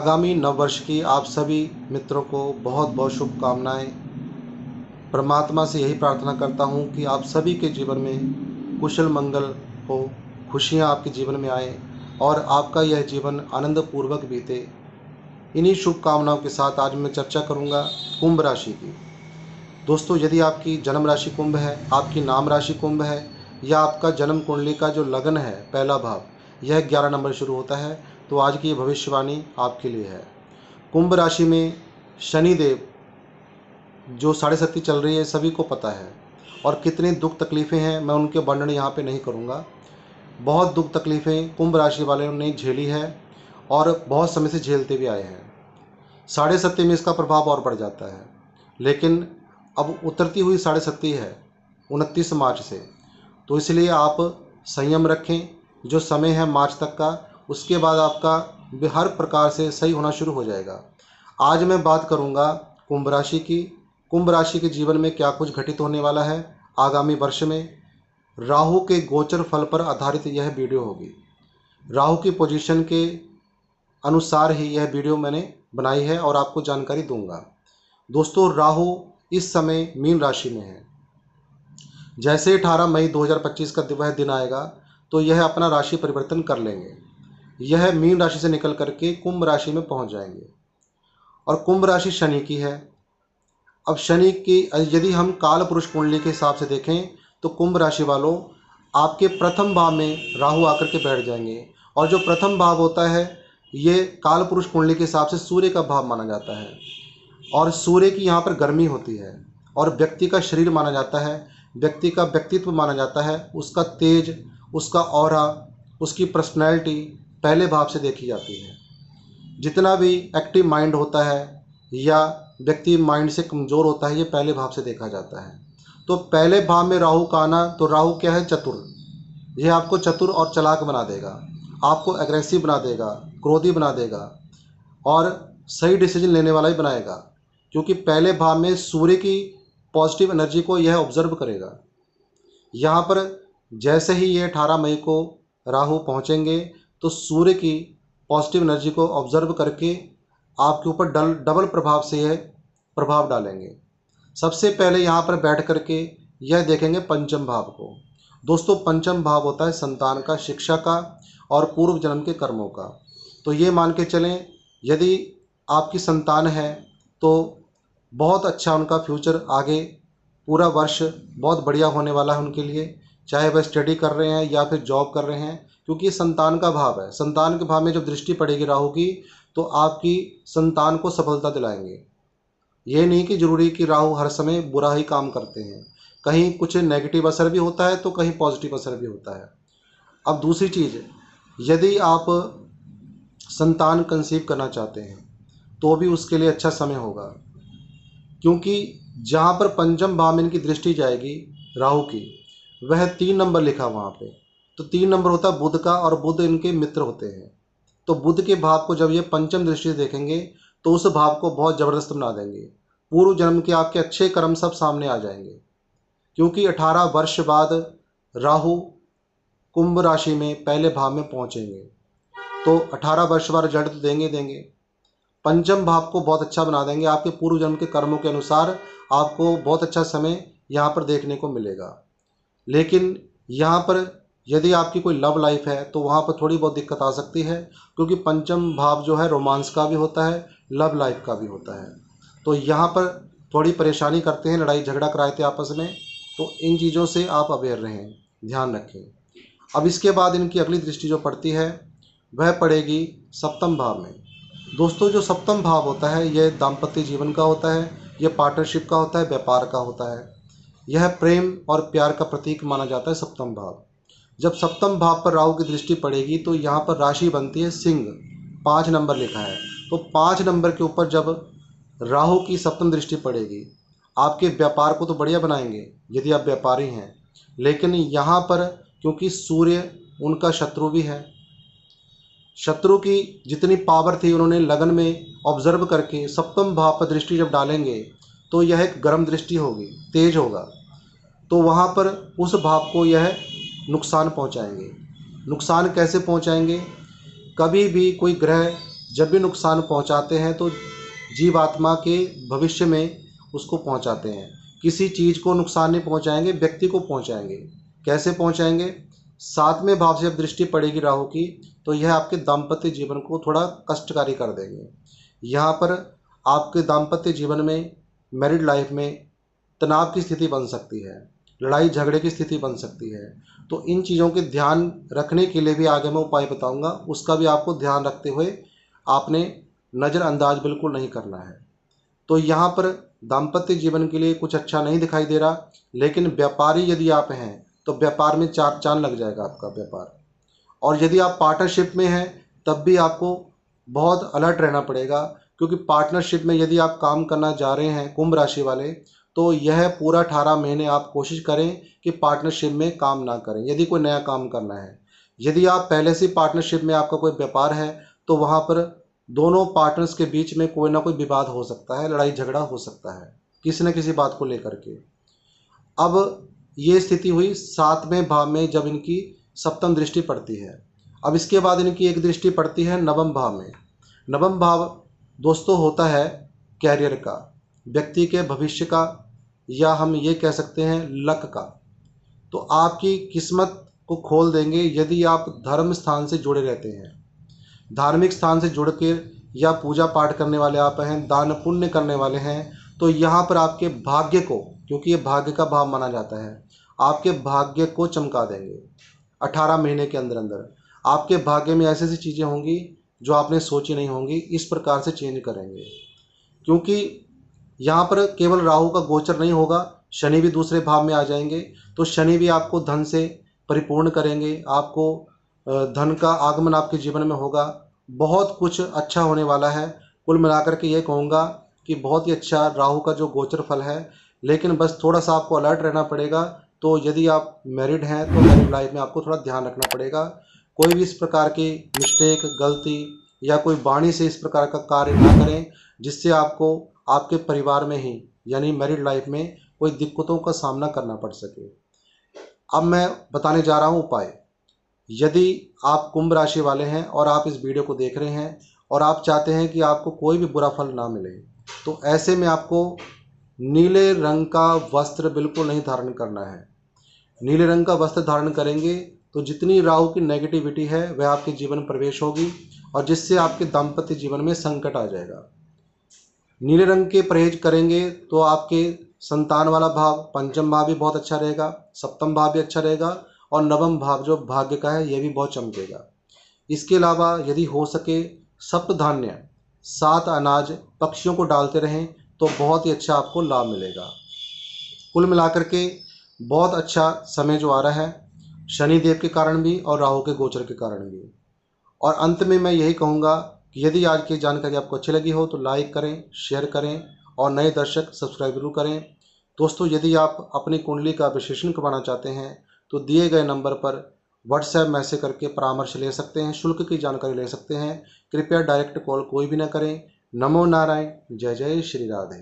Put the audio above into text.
आगामी नववर्ष की आप सभी मित्रों को बहुत बहुत शुभकामनाएं। परमात्मा से यही प्रार्थना करता हूं कि आप सभी के जीवन में कुशल मंगल हो, खुशियां आपके जीवन में आए और आपका यह जीवन आनंदपूर्वक बीते। इन्हीं शुभकामनाओं के साथ आज मैं चर्चा करूंगा कुंभ राशि की। दोस्तों, यदि आपकी जन्म राशि कुंभ है, आपकी नाम राशि कुंभ है या आपका जन्म कुंडली का जो लगन है पहला भाव यह 11 नंबर शुरू होता है, तो आज की ये भविष्यवाणी आपके लिए है। कुंभ राशि में शनिदेव जो 7.5 चल रही है सभी को पता है, और कितनी दुख तकलीफ़ें हैं मैं उनके वर्णन यहाँ पे नहीं करूँगा। बहुत दुख तकलीफ़ें कुंभ राशि वालों ने झेली है और बहुत समय से झेलते भी आए हैं। 7.5 में इसका प्रभाव और बढ़ जाता है, लेकिन अब उतरती हुई 7.5 है 29 मार्च से, तो इसलिए आप संयम रखें। जो समय है मार्च तक का, उसके बाद आपका हर प्रकार से सही होना शुरू हो जाएगा। आज मैं बात करूंगा कुंभ राशि की। कुंभ राशि के जीवन में क्या कुछ घटित होने वाला है आगामी वर्ष में। राहु के गोचर फल पर आधारित यह वीडियो होगी। राहु की पोजीशन के अनुसार ही यह वीडियो मैंने बनाई है और आपको जानकारी दूंगा। दोस्तों, राहु इस समय मीन राशि में है। जैसे 18 मई 2025 का वह दिन आएगा तो यह अपना राशि परिवर्तन कर लेंगे। यह मीन राशि से निकल करके कुंभ राशि में पहुंच जाएंगे और कुंभ राशि शनि की है। अब शनि की यदि हम काल पुरुष कुंडली के हिसाब से देखें तो कुंभ राशि वालों, आपके प्रथम भाव में राहु आकर के बैठ जाएंगे, और जो प्रथम भाव होता है ये काल पुरुष कुंडली के हिसाब से सूर्य का भाव माना जाता है, और सूर्य की यहाँ पर गर्मी होती है और व्यक्ति का शरीर माना जाता है, व्यक्ति का व्यक्तित्व माना जाता है, उसका तेज, उसका ऑरा, उसकी पर्सनैलिटी पहले भाव से देखी जाती है। जितना भी एक्टिव माइंड होता है या व्यक्ति माइंड से कमज़ोर होता है, ये पहले भाव से देखा जाता है। तो पहले भाव में राहु का आना, तो राहु क्या है? चतुर। यह आपको चतुर और चालाक बना देगा, आपको एग्रेसिव बना देगा, क्रोधी बना देगा और सही डिसीजन लेने वाला ही बनाएगा, क्योंकि पहले भाव में सूर्य की पॉजिटिव एनर्जी को यह ऑब्जर्व करेगा। यहाँ पर जैसे ही ये 18 मई को राहु पहुँचेंगे तो सूर्य की पॉजिटिव एनर्जी को ऑब्जर्व करके आपके ऊपर डबल प्रभाव से यह प्रभाव डालेंगे। सबसे पहले यहाँ पर बैठ करके यह देखेंगे पंचम भाव को। दोस्तों, पंचम भाव होता है संतान का, शिक्षा का और पूर्व जन्म के कर्मों का। तो ये मान के चलें, यदि आपकी संतान है तो बहुत अच्छा उनका फ्यूचर आगे पूरा वर्ष बहुत बढ़िया होने वाला है उनके लिए, चाहे वह स्टडी कर रहे हैं या फिर जॉब कर रहे हैं, क्योंकि ये संतान का भाव है। संतान के भाव में जब दृष्टि पड़ेगी राहु की तो आपकी संतान को सफलता दिलाएंगे। ये नहीं कि जरूरी कि राहु हर समय बुरा ही काम करते हैं, कहीं कुछ नेगेटिव असर भी होता है तो कहीं पॉजिटिव असर भी होता है। अब दूसरी चीज़, यदि आप संतान कंसीव करना चाहते हैं तो भी उसके लिए अच्छा समय होगा, क्योंकि जहाँ पर पंचम भाव में इनकी दृष्टि जाएगी राहु की, वह 3 नंबर लिखा वहाँ पे, तो 3 नंबर होता है बुध का, और बुध इनके मित्र होते हैं। तो बुध के भाव को जब ये पंचम दृष्टि से देखेंगे तो उस भाव को बहुत ज़बरदस्त बना देंगे। पूर्व जन्म के आपके अच्छे कर्म सब सामने आ जाएंगे, क्योंकि 18 वर्ष बाद राहु कुंभ राशि में पहले भाव में पहुँचेंगे, तो 18 वर्ष बाद रिजल्ट तो देंगे। पंचम भाव को बहुत अच्छा बना देंगे। आपके पूर्व जन्म के कर्मों के अनुसार आपको बहुत अच्छा समय यहाँ पर देखने को मिलेगा। लेकिन यहाँ पर यदि आपकी कोई लव लाइफ है तो वहाँ पर थोड़ी बहुत दिक्कत आ सकती है, क्योंकि पंचम भाव जो है रोमांस का भी होता है, लव लाइफ का भी होता है। तो यहाँ पर थोड़ी परेशानी करते हैं, लड़ाई झगड़ा कराते आपस में, तो इन चीज़ों से आप अवेयर रहें, ध्यान रखें। अब इसके बाद इनकी अगली दृष्टि जो पड़ती है वह पड़ेगी सप्तम भाव में। दोस्तों, जो सप्तम भाव होता है यह दाम्पत्य जीवन का होता है, यह पार्टनरशिप का होता है, व्यापार का होता है। यह प्रेम और प्यार का प्रतीक माना जाता है सप्तम भाव। जब सप्तम भाव पर राहु की दृष्टि पड़ेगी तो यहाँ पर राशि बनती है सिंह, 5 नंबर लिखा है। तो 5 नंबर के ऊपर जब राहु की सप्तम दृष्टि पड़ेगी, आपके व्यापार को तो बढ़िया बनाएंगे यदि आप व्यापारी हैं, लेकिन यहाँ पर क्योंकि सूर्य उनका शत्रु भी है, शत्रु की जितनी पावर थी उन्होंने लगन में ऑब्जर्व करके सप्तम भाव पर दृष्टि जब डालेंगे तो यह एक गर्म दृष्टि होगी, तेज होगा, तो वहाँ पर उस भाव को यह नुकसान पहुँचाएंगे। नुकसान कैसे पहुँचाएंगे? कभी भी कोई ग्रह जब भी नुकसान पहुंचाते हैं तो जीवात्मा के भविष्य में उसको पहुंचाते हैं। किसी चीज़ को नुकसान नहीं पहुंचाएंगे, व्यक्ति को पहुंचाएंगे। कैसे पहुंचाएंगे? 7वें भाव से जब दृष्टि पड़ेगी राहु की तो यह आपके दाम्पत्य जीवन को थोड़ा कष्टकारी कर देंगे। यहाँ पर आपके दाम्पत्य जीवन में, मैरिड लाइफ में तनाव की स्थिति बन सकती है, लड़ाई झगड़े की स्थिति बन सकती है। तो इन चीज़ों के ध्यान रखने के लिए भी आगे मैं उपाय बताऊंगा, उसका भी आपको ध्यान रखते हुए आपने नज़रअंदाज बिल्कुल नहीं करना है। तो यहाँ पर दाम्पत्य जीवन के लिए कुछ अच्छा नहीं दिखाई दे रहा, लेकिन व्यापारी यदि आप हैं तो व्यापार में चार चांद लग जाएगा आपका व्यापार। और यदि आप पार्टनरशिप में हैं तब भी आपको बहुत अलर्ट रहना पड़ेगा, क्योंकि पार्टनरशिप में यदि आप काम करना जा रहे हैं कुंभ राशि वाले, तो यह पूरा 18 महीने आप कोशिश करें कि पार्टनरशिप में काम ना करें यदि कोई नया काम करना है। यदि आप पहले से पार्टनरशिप में आपका कोई व्यापार है तो वहाँ पर दोनों पार्टनर्स के बीच में कोई ना कोई विवाद हो सकता है, लड़ाई झगड़ा हो सकता है किसी न किसी बात को लेकर के। अब ये स्थिति हुई 7वें भाव में जब इनकी सप्तम दृष्टि पड़ती है। अब इसके बाद इनकी एक दृष्टि पड़ती है 9वें भाव में। 9वां भाव दोस्तों होता है कैरियर का, व्यक्ति के भविष्य का, या हम ये कह सकते हैं लक का। तो आपकी किस्मत को खोल देंगे यदि आप धर्म स्थान से जुड़े रहते हैं, धार्मिक स्थान से जुड़ के, या पूजा पाठ करने वाले आप हैं, दान पुण्य करने वाले हैं, तो यहाँ पर आपके भाग्य को, क्योंकि ये भाग्य का भाव माना जाता है, आपके भाग्य को चमका देंगे। 18 महीने के अंदर अंदर आपके भाग्य में ऐसी ऐसी चीज़ें होंगी जो आपने सोची नहीं होंगी, इस प्रकार से चेंज करेंगे। क्योंकि यहाँ पर केवल राहु का गोचर नहीं होगा, शनि भी दूसरे भाव में आ जाएंगे, तो शनि भी आपको धन से परिपूर्ण करेंगे, आपको धन का आगमन आपके जीवन में होगा। बहुत कुछ अच्छा होने वाला है। कुल मिलाकर के ये कहूँगा कि बहुत ही अच्छा राहु का जो गोचर फल है, लेकिन बस थोड़ा सा आपको अलर्ट रहना पड़ेगा। तो यदि आप मैरिड हैं तो मैरिड लाइफ में आपको थोड़ा ध्यान रखना पड़ेगा, कोई भी इस प्रकार की मिस्टेक, गलती या कोई वाणी से इस प्रकार का कार्य ना करें जिससे आपको आपके परिवार में ही, यानी मैरिड लाइफ में, कोई दिक्कतों का सामना करना पड़ सके। अब मैं बताने जा रहा हूँ उपाय। यदि आप कुंभ राशि वाले हैं और आप इस वीडियो को देख रहे हैं और आप चाहते हैं कि आपको कोई भी बुरा फल ना मिले, तो ऐसे में आपको नीले रंग का वस्त्र बिल्कुल नहीं धारण करना है। नीले रंग का वस्त्र धारण करेंगे तो जितनी राहु की नेगेटिविटी है वह आपके जीवन में प्रवेश होगी और जिससे आपके दाम्पत्य जीवन में संकट आ जाएगा। नीले रंग के परहेज करेंगे तो आपके संतान वाला भाव, पंचम भाव भी बहुत अच्छा रहेगा, सप्तम भाव भी अच्छा रहेगा, और 9वां भाव जो भाग्य का है यह भी बहुत चमकेगा। इसके अलावा यदि हो सके सप्त धान्य, 7 अनाज पक्षियों को डालते रहें तो बहुत ही अच्छा आपको लाभ मिलेगा। कुल मिलाकर के बहुत अच्छा समय जो आ रहा है, शनिदेव के कारण भी और राहु के गोचर के कारण भी। और अंत में मैं यही कहूँगा कि यदि आज की जानकारी आपको अच्छी लगी हो तो लाइक करें, शेयर करें और नए दर्शक सब्सक्राइब जरूर करें। दोस्तों, यदि आप अपनी कुंडली का विश्लेषण करवाना चाहते हैं तो दिए गए नंबर पर व्हाट्सएप मैसेज करके परामर्श ले सकते हैं, शुल्क की जानकारी ले सकते हैं। कृपया डायरेक्ट कॉल कोई भी ना करें। नमो नारायण। जय जय श्री राधे।